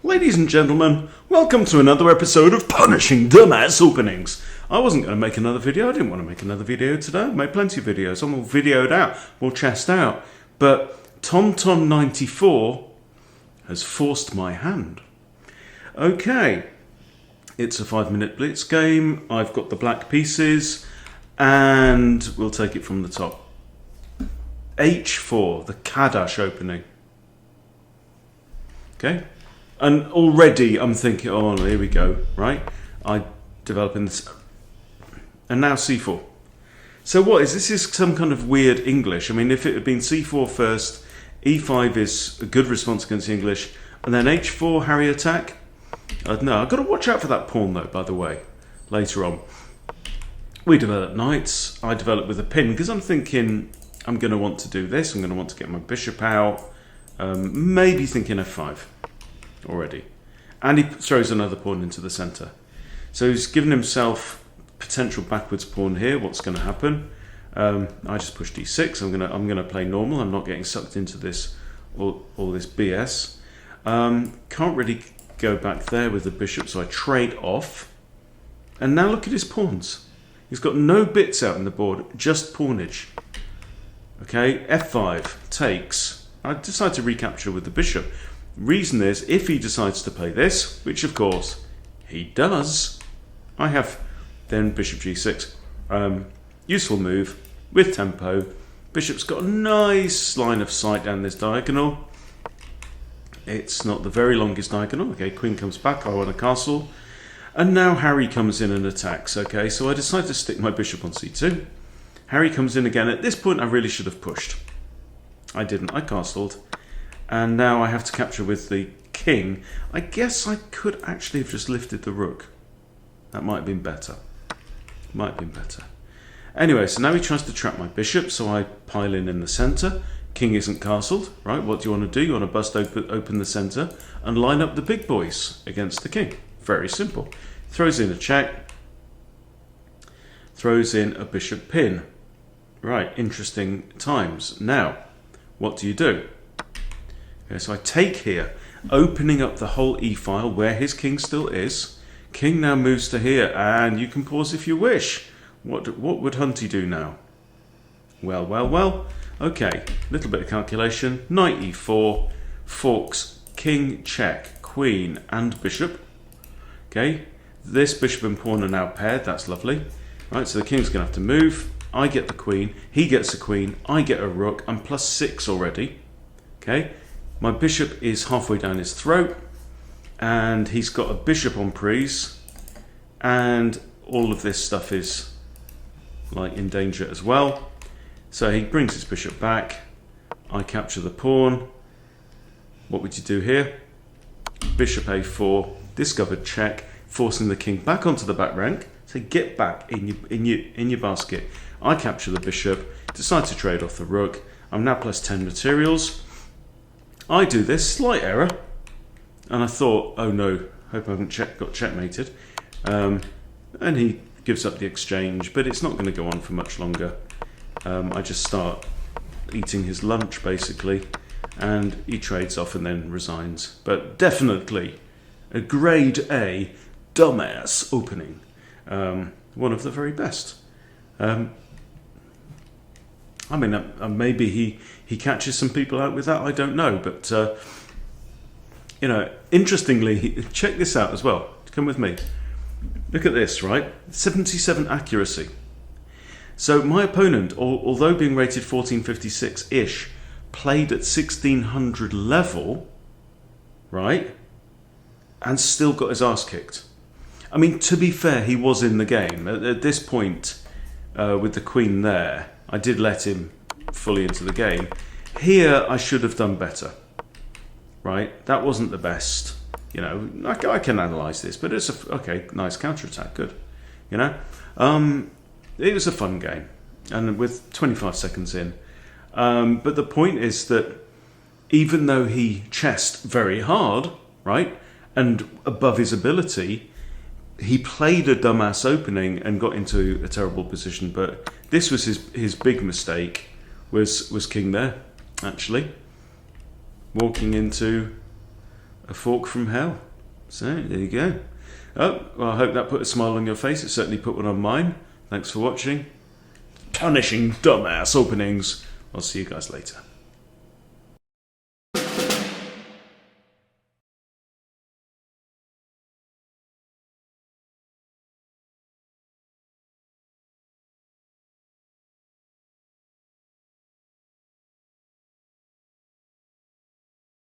Ladies and gentlemen, welcome to another episode of Punishing Dumbass Openings. I wasn't going to make another video. I didn't want to make another video today. I've made plenty of videos. I'm all videoed out, all chest out. But TomTom94 has forced my hand. Okay, it's a 5-minute blitz game. I've got the black pieces, and we'll take it from the top. H4, the Kadas opening. Okay, and already I'm thinking, oh, here we go, right? I developing this, and now C4. So what is this? Is some kind of weird English? I mean, if it had been C4 first, E5 is a good response against the English, and then H4 Harry attack. I don't know. I've got to watch out for that pawn though. By the way, later on, we develop knights. I develop with a pin because I'm thinking I'm going to want to do this. I'm going to want to get my bishop out. Maybe thinking F5 already. And he throws another pawn into the centre. So he's given himself potential backwards pawn here. What's going to happen? I just push D6. I'm gonna play normal. I'm not getting sucked into this all this BS. Can't really go back there with the bishop, so I trade off. And now look at his pawns. He's got no bits out in the board, just pawnage. Okay, F5 takes. I decide to recapture with the bishop. Reason is, if he decides to play this, which of course he does, I have then bishop G6. Useful move with tempo. Bishop's got a nice line of sight down this diagonal. It's not the very longest diagonal. Okay, queen comes back. I want a castle. And now Harry comes in and attacks. Okay, so I decide to stick my bishop on C2. Harry comes in again. At this point, I really should have pushed. I didn't. I castled. And now I have to capture with the king. I guess I could actually have just lifted the rook. That might have been better. Might have been better. Anyway, so now he tries to trap my bishop, so I pile in the centre. King isn't castled, right? What do you want to do? You want to bust open the centre and line up the big boys against the king. Very simple. Throws in a check. Throws in a bishop pin. Right, interesting times. Now, what do you do? Okay, so I take here, opening up the whole e-file where his king still is. King now moves to here, and you can pause if you wish. What would Hunty do now? Well. Okay, little bit of calculation. Knight e4, forks, king, check, queen, and bishop. Okay, this bishop and pawn are now paired. That's lovely. Right, so the king's going to have to move. I get the queen, he gets a queen, I get a rook. I'm +6 already. Okay, my bishop is halfway down his throat, and he's got a bishop on prise, and all of this stuff is like in danger as well. So he brings his bishop back. I capture the pawn. What would you do here? Bishop A4, discovered check, forcing the king back onto the back rank. So get back in your basket. I capture the bishop, decide to trade off the rook. I'm now +10 materials. I do this, slight error, and I thought, oh no, hope I haven't got checkmated. And he gives up the exchange, but it's not going to go on for much longer. I just start eating his lunch basically, and he trades off and then resigns. But definitely a grade A dumbass opening. One of the very best. I mean, maybe he catches some people out with that. I don't know, but you know, interestingly, check this out as well. Come with me. Look at this, right? 77 accuracy. So my opponent, although being rated 1456-ish, played at 1600 level, right? And still got his ass kicked. I mean, to be fair, he was in the game. At this point, with the queen there, I did let him fully into the game. Here, I should have done better, right? That wasn't the best. You know, I can analyse this, but it's okay, nice counterattack, good. You know, it was a fun game, and with 25 seconds in. But the point is that even though he chessed very hard, right, and above his ability, he played a dumbass opening and got into a terrible position. But this was his big mistake, was king there, actually. Walking into A fork from hell. So, there you go. Oh, well, I hope that put a smile on your face. It certainly put one on mine. Thanks for watching. Punishing dumbass openings. I'll see you guys later.